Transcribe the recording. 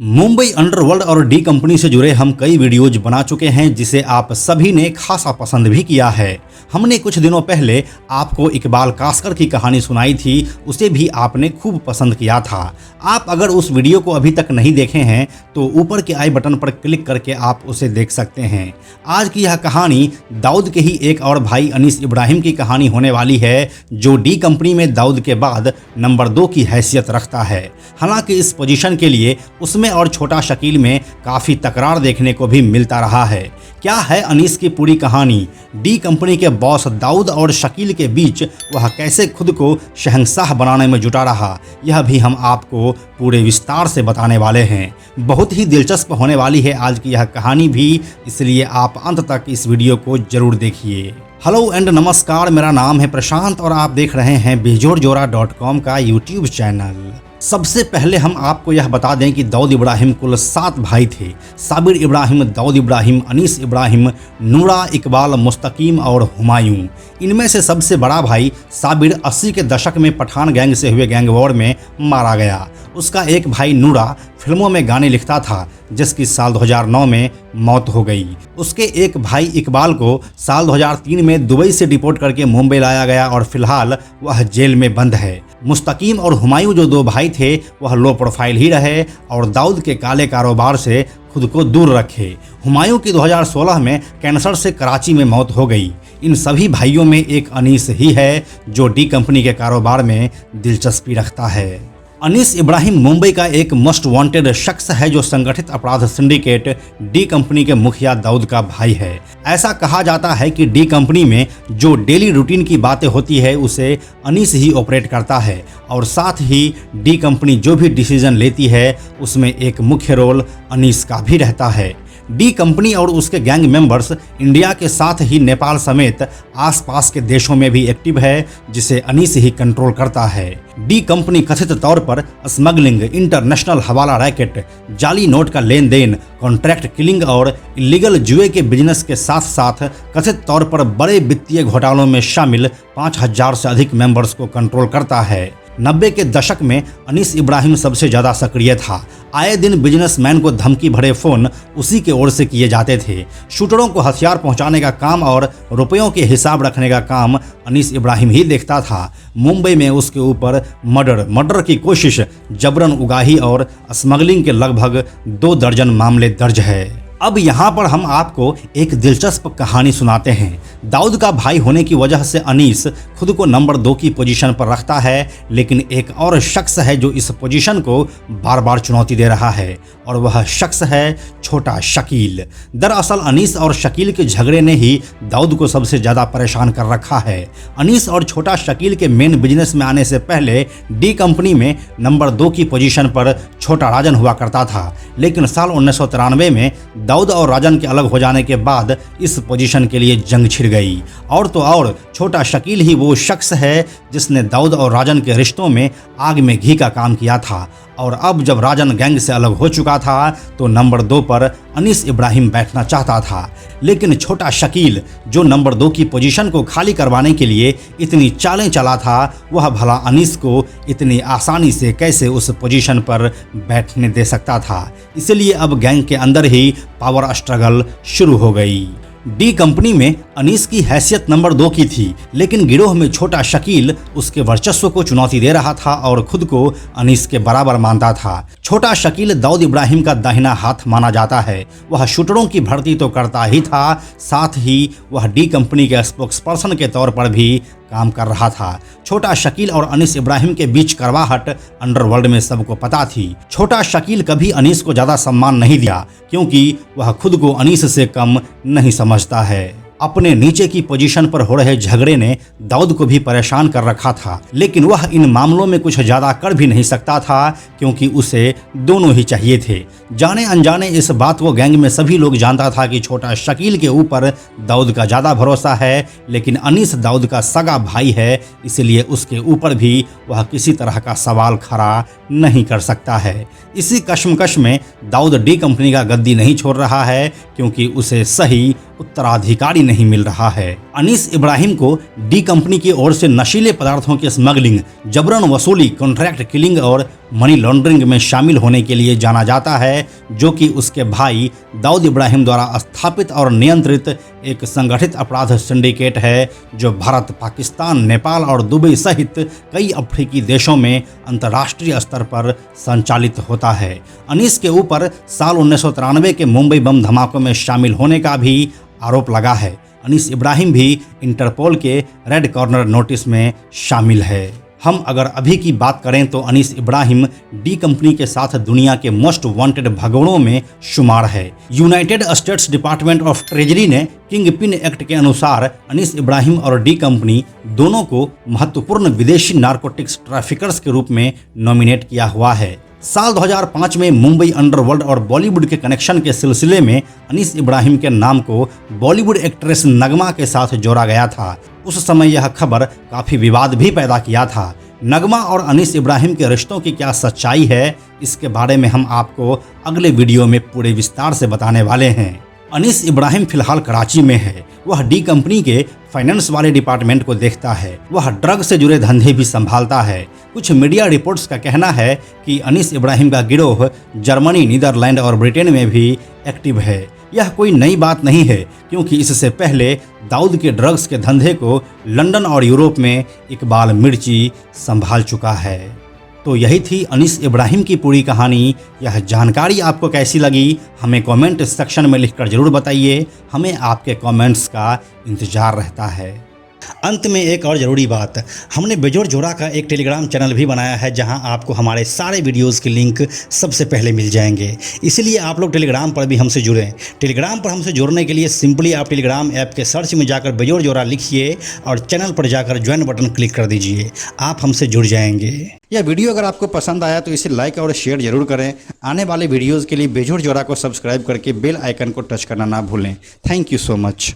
Mumbai underworld और D company से जुड़े हम कई वीडियोज बना चुके हैं जिसे आप सभी ने खासा पसंद भी किया है। हमने कुछ दिनों पहले आपको इकबाल कास्कर की कहानी सुनाई थी, उसे भी आपने खूब पसंद किया था। आप अगर उस वीडियो को अभी तक नहीं देखे हैं तो ऊपर के आई बटन पर क्लिक करके आप उसे देख सकते हैं। आज की यह कहानी दाऊद के ही एक और भाई अनीस इब्राहिम की कहानी होने वाली है, जो डी कंपनी में दाऊद के बाद नंबर 2 की हैसियत रखता है। हालांकि इस पोजीशन के लिए उसमें और छोटा शकील में काफ़ी तकरार देखने को भी मिलता रहा है। क्या है अनीस की पूरी कहानी? डी कंपनी के बॉस दाऊद और शकील के बीच वह कैसे खुद को शहंशाह बनाने में जुटा रहा, यह भी हम आपको पूरे विस्तार से बताने वाले हैं। बहुत ही दिलचस्प होने वाली है आज की यह कहानी भी, इसलिए आप अंत तक इस वीडियो को जरूर देखिए। हेलो एंड नमस्कार, मेरा नाम है प्रशांत और आप देख रहे हैं बेजोड़जोड़ा.com का यूट्यूब चैनल। सबसे पहले हम आपको यह बता दें कि दाऊद इब्राहिम कुल 7 भाई थे। साबिर इब्राहिम, दाऊद इब्राहिम, अनीस इब्राहिम, नूरा, इकबाल, मुस्तकीम और हुमायूं। इनमें से सबसे बड़ा भाई साबिर 80 के दशक में पठान गैंग से हुए गैंग वॉर में मारा गया। उसका एक भाई नूरा फिल्मों में गाने लिखता था, जिसकी साल 2009 में मौत हो गई। उसके एक भाई इकबाल को साल 2003 में दुबई से डिपोर्ट करके मुंबई लाया गया और फिलहाल वह जेल में बंद है। मुस्तकीम और हुमायूं जो 2 भाई थे वह लो प्रोफाइल ही रहे और दाऊद के काले कारोबार से खुद को दूर रखे। हुमायूं की 2016 में कैंसर से कराची में मौत हो गई। इन सभी भाइयों में एक अनीस ही है जो डी कंपनी के कारोबार में दिलचस्पी रखता है। अनीस इब्राहिम मुंबई का एक मोस्ट वांटेड शख्स है जो संगठित अपराध सिंडिकेट डी कंपनी के मुखिया दाऊद का भाई है। ऐसा कहा जाता है कि डी कंपनी में जो डेली रूटीन की बातें होती है उसे अनीस ही ऑपरेट करता है और साथ ही डी कंपनी जो भी डिसीजन लेती है उसमें एक मुख्य रोल अनीस का भी रहता है। डी कंपनी और उसके गैंग मेंबर्स इंडिया के साथ ही नेपाल समेत आसपास के देशों में भी एक्टिव है, जिसे अनीस ही कंट्रोल करता है। डी कंपनी कथित तौर पर स्मगलिंग, इंटरनेशनल हवाला रैकेट, जाली नोट का लेन देन, कॉन्ट्रैक्ट किलिंग और इलीगल जुए के बिजनेस के साथ साथ कथित तौर पर बड़े वित्तीय घोटालों में शामिल 5000 से अधिक मेंबर्स को कंट्रोल करता है। 90 के दशक में अनीस इब्राहिम सबसे ज़्यादा सक्रिय था। आए दिन बिजनेसमैन को धमकी भरे फ़ोन उसी के ओर से किए जाते थे। शूटरों को हथियार पहुंचाने का काम और रुपयों के हिसाब रखने का काम अनीस इब्राहिम ही देखता था। मुंबई में उसके ऊपर मर्डर की कोशिश, जबरन उगाही और स्मगलिंग के लगभग 2 दर्जन मामले दर्ज है। अब यहाँ पर हम आपको एक दिलचस्प कहानी सुनाते हैं। दाऊद का भाई होने की वजह से अनीस खुद को नंबर 2 की पोजीशन पर रखता है, लेकिन एक और शख्स है जो इस पोजीशन को बार बार चुनौती दे रहा है और वह शख्स है छोटा शकील। दरअसल अनीस और शकील के झगड़े ने ही दाऊद को सबसे ज़्यादा परेशान कर रखा है। अनीस और छोटा शकील के मेन बिजनेस में आने से पहले डी कंपनी में नंबर 2 की पोजीशन पर छोटा राजन हुआ करता था, लेकिन साल 1993 में दाऊद और राजन के अलग हो जाने के बाद इस पोजीशन के लिए जंग छिड़ गई। और तो और छोटा शकील ही वो शख्स है जिसने दाऊद और राजन के रिश्तों में आग में घी का काम किया था। और अब जब राजन गैंग से अलग हो चुका था तो नंबर 2 पर अनीस इब्राहिम बैठना चाहता था, लेकिन छोटा शकील जो नंबर 2 की पोजीशन को खाली करवाने के लिए इतनी चालें चला था, वह भला अनीस को इतनी आसानी से कैसे उस पोजीशन पर बैठने दे सकता था। इसलिए अब गैंग के अंदर ही पावर स्ट्रगल शुरू हो गई। डी कंपनी में अनीस की हैसियत नंबर 2 की थी, लेकिन गिरोह में छोटा शकील उसके वर्चस्व को चुनौती दे रहा था और खुद को अनीस के बराबर मानता था। छोटा शकील दाऊद इब्राहिम का दाहिना हाथ माना जाता है। वह शूटरों की भर्ती तो करता ही था, साथ ही वह डी कंपनी के स्पोक्सपर्सन के तौर पर भी काम कर रहा था। छोटा शकील और अनीस इब्राहिम के बीच करवाहट अंडरवर्ल्ड में सबको पता थी। छोटा शकील कभी अनीस को ज़्यादा सम्मान नहीं दिया, क्योंकि वह खुद को अनीस से कम नहीं समझता है। अपने नीचे की पोजीशन पर हो रहे झगड़े ने दाऊद को भी परेशान कर रखा था, लेकिन वह इन मामलों में कुछ ज़्यादा कर भी नहीं सकता था, क्योंकि उसे दोनों ही चाहिए थे। जाने अनजाने इस बात को गैंग में सभी लोग जानता था कि छोटा शकील के ऊपर दाऊद का ज़्यादा भरोसा है, लेकिन अनीस दाऊद का सगा भाई है, इसलिए उसके ऊपर भी वह किसी तरह का सवाल खड़ा नहीं कर सकता है। इसी कश्मकश में दाऊद डी कंपनी का गद्दी नहीं छोड़ रहा है, क्योंकि उसे सही उत्तराधिकारी नहीं मिल रहा है। अनीस इब्राहिम को डी कंपनी की ओर से नशीले पदार्थों की स्मगलिंग, जबरन वसूली, कॉन्ट्रैक्ट किलिंग और मनी लॉन्ड्रिंग में शामिल होने के लिए जाना जाता है, जो कि उसके भाई दाऊद इब्राहिम द्वारा स्थापित और नियंत्रित एक संगठित अपराध सिंडिकेट है, जो भारत, पाकिस्तान, नेपाल और दुबई सहित कई अफ्रीकी देशों में अंतर्राष्ट्रीय स्तर पर संचालित होता है। अनीस के ऊपर साल 1993 के मुंबई बम धमाकों में शामिल होने का भी आरोप लगा है। अनीस इब्राहिम भी इंटरपोल के रेड कॉर्नर नोटिस में शामिल है। हम अगर अभी की बात करें तो अनीस इब्राहिम डी कंपनी के साथ दुनिया के मोस्ट वांटेड भगोड़ों में शुमार है। United states department of treasury ने किंग पिन एक्ट के अनुसार अनीस इब्राहिम और डी कंपनी दोनों को महत्वपूर्ण विदेशी नारकोटिक्स ट्रैफिकर्स के रूप में नॉमिनेट किया हुआ है। साल 2005 में मुंबई अंडरवर्ल्ड और बॉलीवुड के कनेक्शन के सिलसिले में अनीस इब्राहिम के नाम को बॉलीवुड एक्ट्रेस नगमा के साथ जोड़ा गया था। उस समय यह खबर काफ़ी विवाद भी पैदा किया था। नगमा और अनीस इब्राहिम के रिश्तों की क्या सच्चाई है, इसके बारे में हम आपको अगले वीडियो में पूरे विस्तार से बताने वाले हैं। अनीस इब्राहिम फिलहाल कराची में है। वह डी कंपनी के फाइनेंस वाले डिपार्टमेंट को देखता है। वह ड्रग से जुड़े धंधे भी संभालता है। कुछ मीडिया रिपोर्ट्स का कहना है कि अनीस इब्राहिम का गिरोह जर्मनी, नीदरलैंड और ब्रिटेन में भी एक्टिव है। यह कोई नई बात नहीं है, क्योंकि इससे पहले दाऊद के ड्रग्स के धंधे को लंदन और यूरोप में इकबाल मिर्ची संभाल चुका है। तो यही थी अनीस इब्राहिम की पूरी कहानी। यह जानकारी आपको कैसी लगी, हमें कमेंट सेक्शन में लिखकर ज़रूर बताइए। हमें आपके कमेंट्स का इंतज़ार रहता है। अंत में एक और ज़रूरी बात, हमने बेजोड़ जोड़ा का एक टेलीग्राम चैनल भी बनाया है, जहां आपको हमारे सारे वीडियोस के लिंक सबसे पहले मिल जाएंगे। इसलिए आप लोग टेलीग्राम पर भी हमसे जुड़ें। टेलीग्राम पर हमसे जुड़ने के लिए सिंपली आप टेलीग्राम ऐप के सर्च में जाकर बेजोड़ जोड़ा लिखिए और चैनल पर जाकर ज्वाइन बटन क्लिक कर दीजिए। आप हमसे जुड़ जाएंगे। यह वीडियो अगर आपको पसंद आया तो इसे लाइक और शेयर जरूर करें। आने वाले वीडियोज़ के लिए बेजोड़ जोड़ा को सब्सक्राइब करके बेल आइकन को टच करना ना भूलें। Thank you so much.